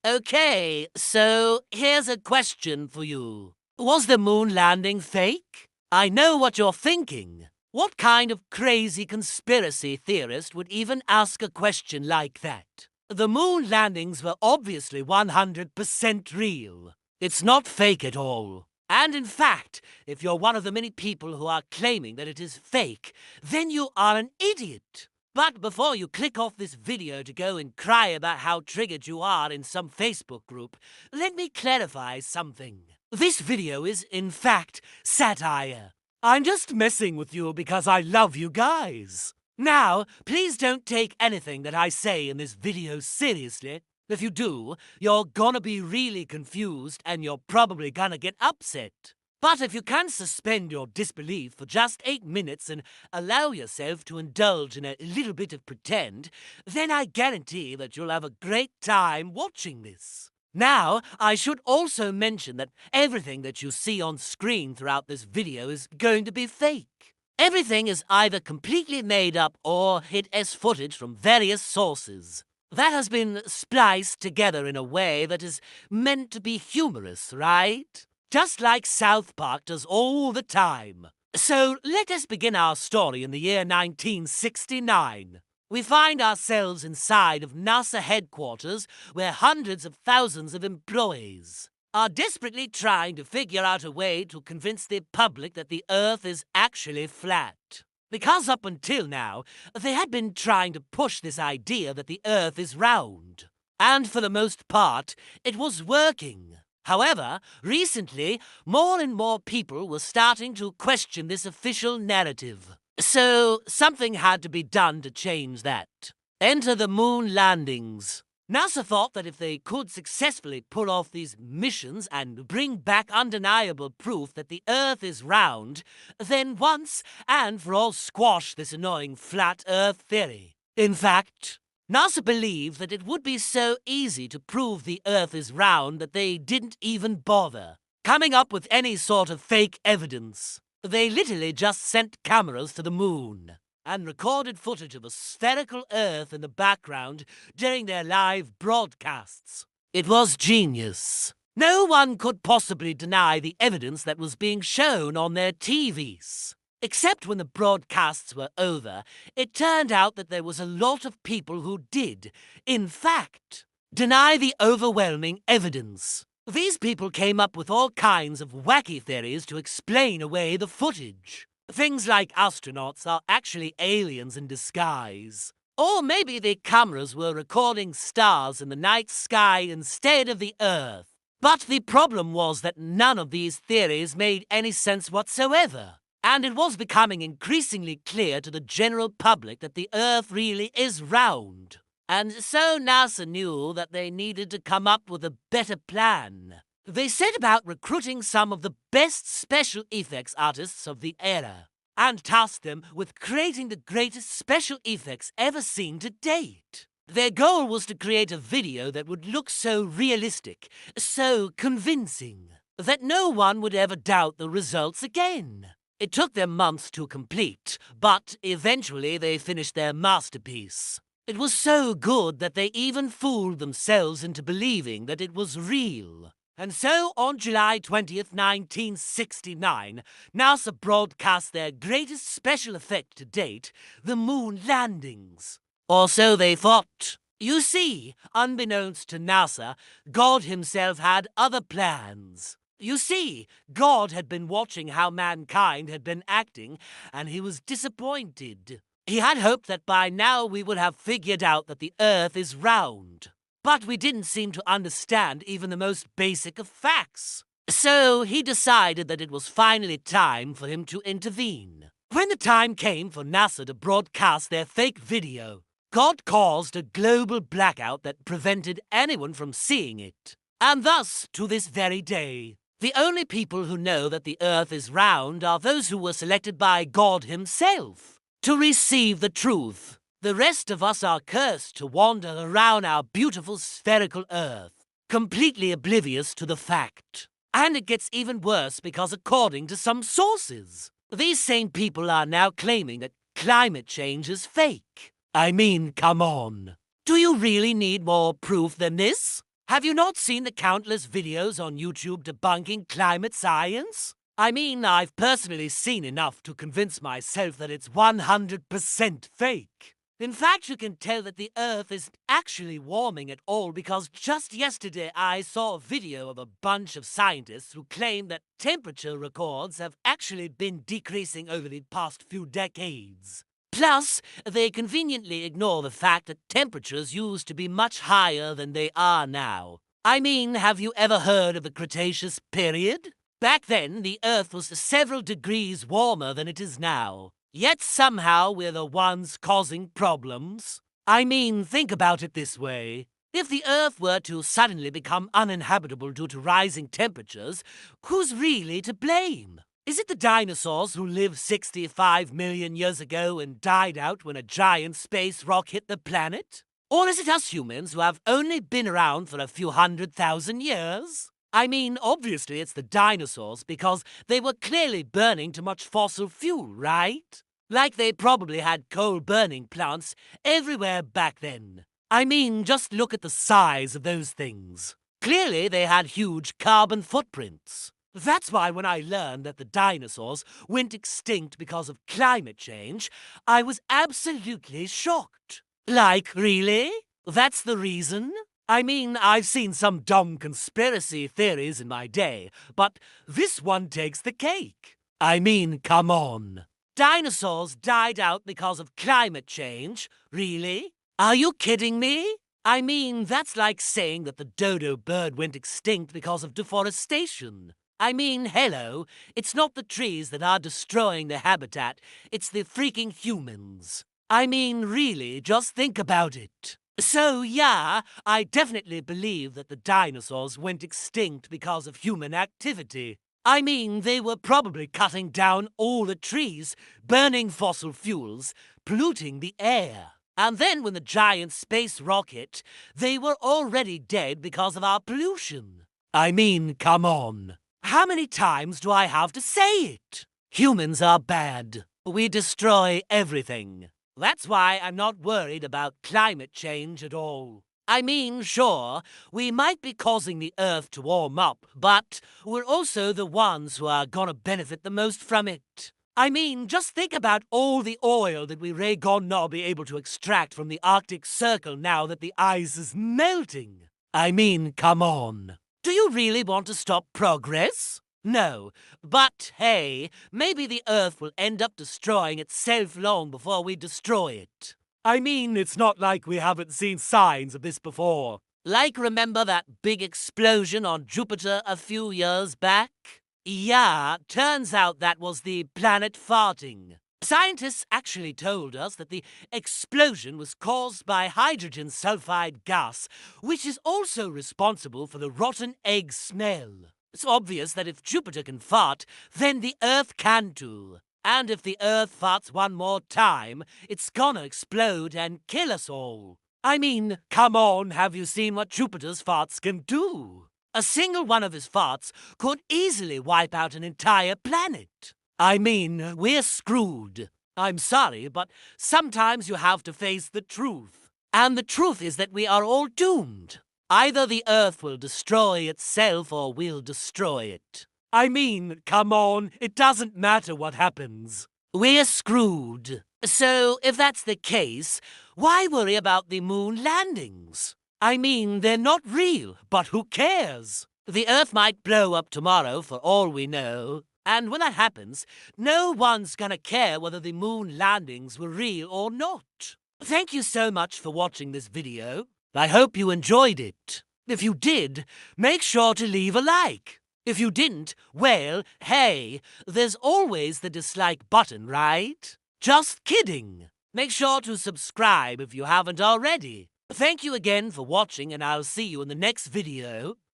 Okay, so here's a question for you. Was the moon landing fake? I know what you're thinking. What kind of crazy conspiracy theorist would even ask a question like that? The moon landings were obviously 100% real. It's not fake at all. And in fact, if you're one of the many people who are claiming that it is fake, then you are an idiot. But before you click off this video to go and cry about how triggered you are in some Facebook group, let me clarify something. This video is, in fact, satire. I'm just messing with you because I love you guys. Now, please don't take anything that I say in this video seriously. If you do, you're gonna be really confused and you're probably gonna get upset. But if you can suspend your disbelief for just 8 minutes and allow yourself to indulge in a little bit of pretend, then I guarantee that you'll have a great time watching this. Now, I should also mention that everything that you see on screen throughout this video is going to be fake. Everything is either completely made up or hid as footage from various sources. That has been spliced together in a way that is meant to be humorous, right? Just like South Park does all the time. So let us begin our story in the year 1969. We find ourselves inside of NASA headquarters where hundreds of thousands of employees are desperately trying to figure out a way to convince the public that the Earth is actually flat. Because up until now, they had been trying to push this idea that the Earth is round. And for the most part, it was working. However, recently, more and more people were starting to question this official narrative. So, something had to be done to change that. Enter the moon landings. NASA thought that if they could successfully pull off these missions and bring back undeniable proof that the Earth is round, then once and for all squash this annoying flat Earth theory. In fact, NASA believed that it would be so easy to prove the Earth is round that they didn't even bother coming up with any sort of fake evidence. They literally just sent cameras to the moon and recorded footage of a spherical Earth in the background during their live broadcasts. It was genius. No one could possibly deny the evidence that was being shown on their TVs. Except when the broadcasts were over, it turned out that there was a lot of people who did, in fact, deny the overwhelming evidence. These people came up with all kinds of wacky theories to explain away the footage. Things like astronauts are actually aliens in disguise. Or maybe the cameras were recording stars in the night sky instead of the Earth. But the problem was that none of these theories made any sense whatsoever. And it was becoming increasingly clear to the general public that the Earth really is round. And so NASA knew that they needed to come up with a better plan. They set about recruiting some of the best special effects artists of the era, and tasked them with creating the greatest special effects ever seen to date. Their goal was to create a video that would look so realistic, so convincing, that no one would ever doubt the results again. It took them months to complete, but eventually they finished their masterpiece. It was so good that they even fooled themselves into believing that it was real. And so, on July 20th, 1969, NASA broadcast their greatest special effect to date, the moon landings. Or so they thought. You see, unbeknownst to NASA, God himself had other plans. You see, God had been watching how mankind had been acting, and he was disappointed. He had hoped that by now we would have figured out that the Earth is round. But we didn't seem to understand even the most basic of facts. So he decided that it was finally time for him to intervene. When the time came for NASA to broadcast their fake video, God caused a global blackout that prevented anyone from seeing it. And thus, to this very day, the only people who know that the Earth is round are those who were selected by God himself to receive the truth. The rest of us are cursed to wander around our beautiful spherical Earth, completely oblivious to the fact. And it gets even worse because according to some sources, these same people are now claiming that climate change is fake. I mean, come on. Do you really need more proof than this? Have you not seen the countless videos on YouTube debunking climate science? I mean, I've personally seen enough to convince myself that it's 100% fake. In fact, you can tell that the Earth isn't actually warming at all because just yesterday I saw a video of a bunch of scientists who claim that temperature records have actually been decreasing over the past few decades. Plus, they conveniently ignore the fact that temperatures used to be much higher than they are now. I mean, have you ever heard of the Cretaceous period? Back then, the Earth was several degrees warmer than it is now. Yet somehow we're the ones causing problems. I mean, think about it this way. If the Earth were to suddenly become uninhabitable due to rising temperatures, who's really to blame? Is it the dinosaurs who lived 65 million years ago and died out when a giant space rock hit the planet? Or is it us humans who have only been around for a few 100,000 years? I mean, obviously it's the dinosaurs because they were clearly burning too much fossil fuel, right? Like they probably had coal-burning plants everywhere back then. I mean, just look at the size of those things. Clearly they had huge carbon footprints. That's why when I learned that the dinosaurs went extinct because of climate change, I was absolutely shocked. Like, really? That's the reason? I mean, I've seen some dumb conspiracy theories in my day, but this one takes the cake. I mean, come on. Dinosaurs died out because of climate change? Really? Are you kidding me? I mean, that's like saying that the dodo bird went extinct because of deforestation. I mean, hello, it's not the trees that are destroying the habitat, it's the freaking humans. I mean, really, just think about it. So, yeah, I definitely believe that the dinosaurs went extinct because of human activity. I mean, they were probably cutting down all the trees, burning fossil fuels, polluting the air. And then when the giant space rocket, they were already dead because of our pollution. I mean, come on. How many times do I have to say it? Humans are bad. We destroy everything. That's why I'm not worried about climate change at all. I mean, sure, we might be causing the Earth to warm up, but we're also the ones who are gonna benefit the most from it. I mean, just think about all the oil that we're gonna be able to extract from the Arctic Circle now that the ice is melting. I mean, come on. Do you really want to stop progress? No, but hey, maybe the Earth will end up destroying itself long before we destroy it. I mean, it's not like we haven't seen signs of this before. Like, remember that big explosion on Jupiter a few years back? Yeah, turns out that was the planet farting. Scientists actually told us that the explosion was caused by hydrogen sulfide gas, which is also responsible for the rotten egg smell. It's obvious that if Jupiter can fart, then the Earth can too. And if the Earth farts one more time, it's gonna explode and kill us all. I mean, come on, have you seen what Jupiter's farts can do? A single one of his farts could easily wipe out an entire planet. I mean, we're screwed. I'm sorry, but sometimes you have to face the truth. And the truth is that we are all doomed. Either the Earth will destroy itself or we'll destroy it. I mean, come on, it doesn't matter what happens. We're screwed. So, if that's the case, why worry about the moon landings? I mean, they're not real, but who cares? The Earth might blow up tomorrow for all we know. And when that happens, no one's gonna care whether the moon landings were real or not. Thank you so much for watching this video. I hope you enjoyed it. If you did, make sure to leave a like. If you didn't, well, hey, there's always the dislike button, right? Just kidding. Make sure to subscribe if you haven't already. Thank you again for watching, and I'll see you in the next video.